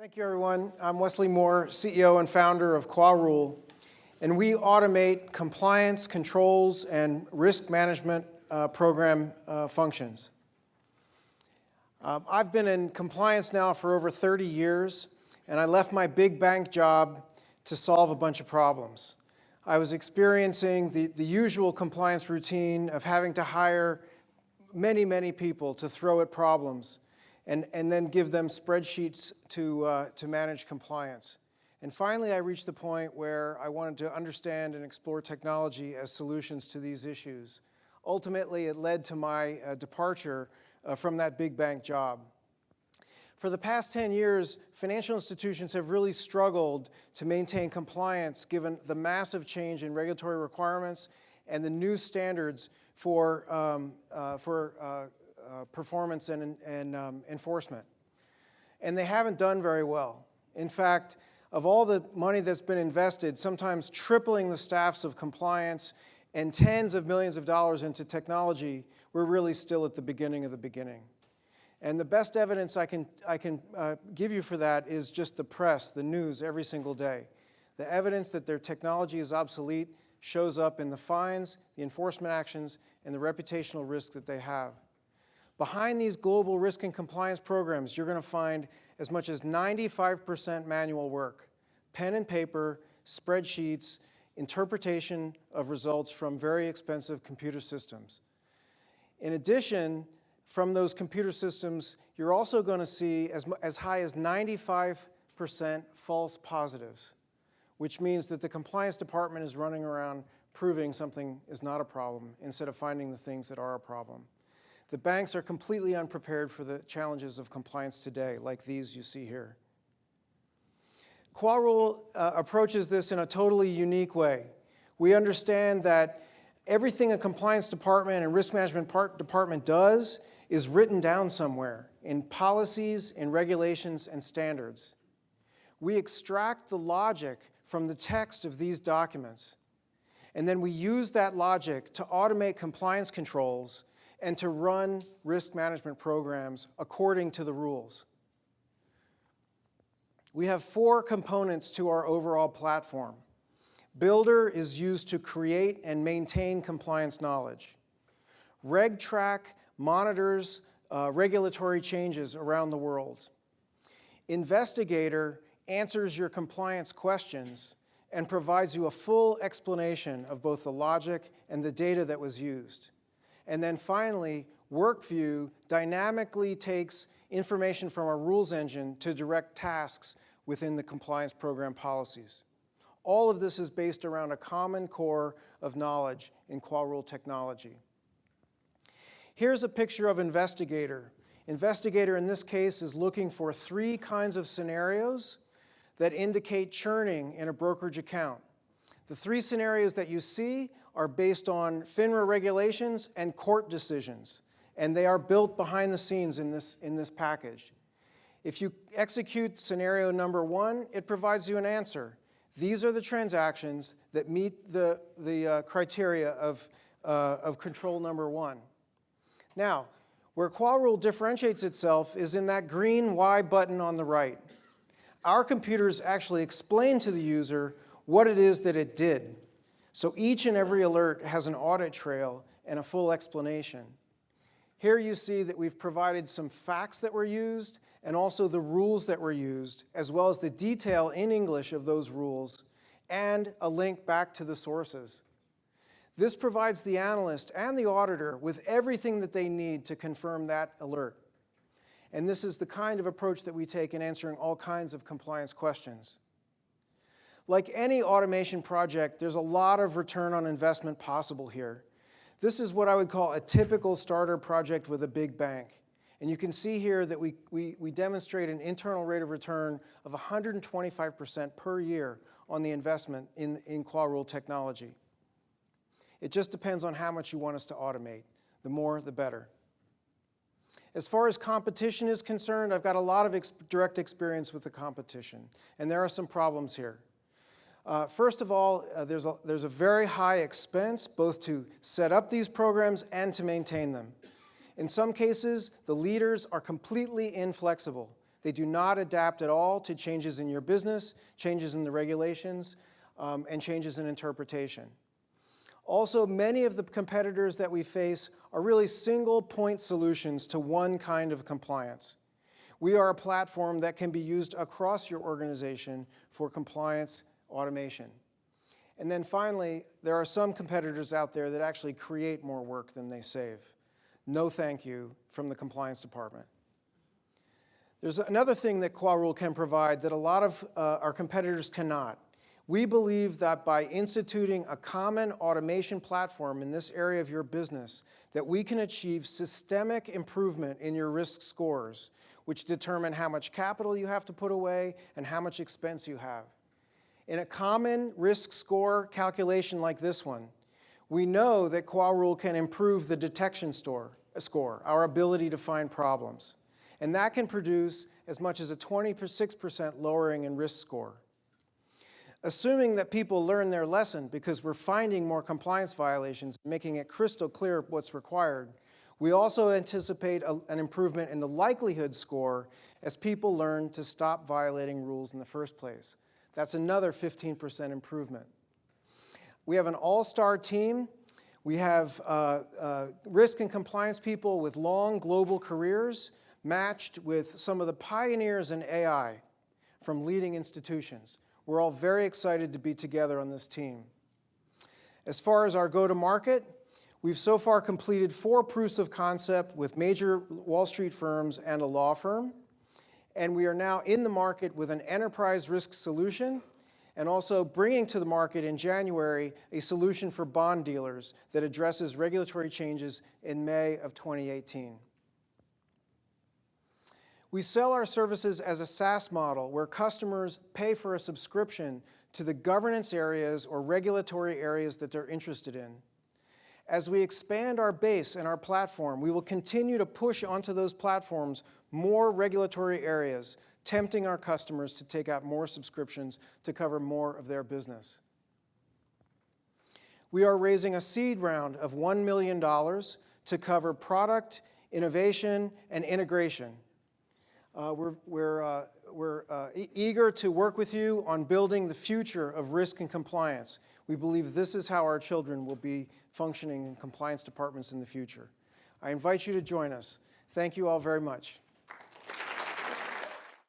Thank you, everyone. I'm Wesley Moore, CEO and founder of Quarule, and we automate compliance, controls, and risk management program functions. I've been in compliance now for over 30 years, and I left my big bank job to solve a bunch of problems. I was experiencing the usual compliance routine of having to hire many people to throw at problems and then give them spreadsheets to manage compliance. And finally, I reached the point where I wanted to understand and explore technology as solutions to these issues. Ultimately, it led to my departure from that big bank job. For the past 10 years, financial institutions have really struggled to maintain compliance given the massive change in regulatory requirements and the new standards for performance and enforcement. And they haven't done very well. In fact, of all the money that's been invested, sometimes tripling the staffs of compliance and tens of millions of dollars into technology, we're really still at the beginning of the beginning. And the best evidence I can give you for that is just the press, the news, every single day. The evidence that their technology is obsolete shows up in the fines, the enforcement actions, and the reputational risk that they have. Behind these global risk and compliance programs, you're going to find as much as 95% manual work, pen and paper, spreadsheets, interpretation of results from very expensive computer systems. In addition, from those computer systems, you're also going to see as high as 95% false positives, which means that the compliance department is running around proving something is not a problem instead of finding the things that are a problem. The banks are completely unprepared for the challenges of compliance today, like these you see here. Quarule approaches this in a totally unique way. We understand that everything a compliance department and risk management department does is written down somewhere in policies, in regulations, and standards. We extract the logic from the text of these documents, and then we use that logic to automate compliance controls and to run risk management programs according to the rules. We have 4 components to our overall platform. Builder is used to create and maintain compliance knowledge. RegTrack monitors regulatory changes around the world. Investigator answers your compliance questions and provides you a full explanation of both the logic and the data that was used. And then finally, WorkView dynamically takes information from our rules engine to direct tasks within the compliance program policies. All of this is based around a common core of knowledge in Quarule technology. Here's a picture of Investigator. Investigator in this case is looking for 3 kinds of scenarios that indicate churning in a brokerage account. The 3 scenarios that you see are based on FINRA regulations and court decisions, and they are built behind the scenes in this package. If you execute scenario number 1, it provides you an answer. These are the transactions that meet the criteria of control number 1. Now, where Quarule differentiates itself is in that green Y button on the right. Our computers actually explain to the user what it is that it did. So each and every alert has an audit trail and a full explanation. Here you see that we've provided some facts that were used and also the rules that were used, as well as the detail in English of those rules and a link back to the sources. This provides the analyst and the auditor with everything that they need to confirm that alert. And this is the kind of approach that we take in answering all kinds of compliance questions. Like any automation project, there's a lot of return on investment possible here. This is what I would call a typical starter project with a big bank. And you can see here that we demonstrate an internal rate of return of 125% per year on the investment in Quarule technology. It just depends on how much you want us to automate. The more, the better. As far as competition is concerned, I've got a lot of direct experience with the competition, and there are some problems here. First of all, there's a very high expense both to set up these programs and to maintain them. In some cases, the leaders are completely inflexible. They do not adapt at all to changes in your business, changes in the regulations, and changes in interpretation. Also, many of the competitors that we face are really single point solutions to one kind of compliance. We are a platform that can be used across your organization for compliance automation. And then finally, there are some competitors out there that actually create more work than they save. No thank you from the compliance department. There's another thing that Quarule can provide that a lot of our competitors cannot. We believe that by instituting a common automation platform in this area of your business, that we can achieve systemic improvement in your risk scores, which determine how much capital you have to put away and how much expense you have. In a common risk score calculation like this one, we know that Quarule can improve the detection score, our ability to find problems. And that can produce as much as a 26% lowering in risk score. Assuming that people learn their lesson because we're finding more compliance violations, making it crystal clear what's required, we also anticipate an improvement in the likelihood score as people learn to stop violating rules in the first place. That's another 15% improvement. We have an all-star team. We have risk and compliance people with long global careers matched with some of the pioneers in AI from leading institutions. We're all very excited to be together on this team. As far as our go-to-market, we've so far completed 4 proofs of concept with major Wall Street firms and a law firm. And we are now in the market with an enterprise risk solution and also bringing to the market in January a solution for bond dealers that addresses regulatory changes in May of 2018. We sell our services as a SaaS model where customers pay for a subscription to the governance areas or regulatory areas that they're interested in. As we expand our base and our platform, we will continue to push onto those platforms more regulatory areas, tempting our customers to take out more subscriptions to cover more of their business. We are raising a seed round of $1 million to cover product, innovation, and integration. We're eager to work with you on building the future of risk and compliance. We believe this is how our children will be functioning in compliance departments in the future. I invite you to join us. Thank you all very much.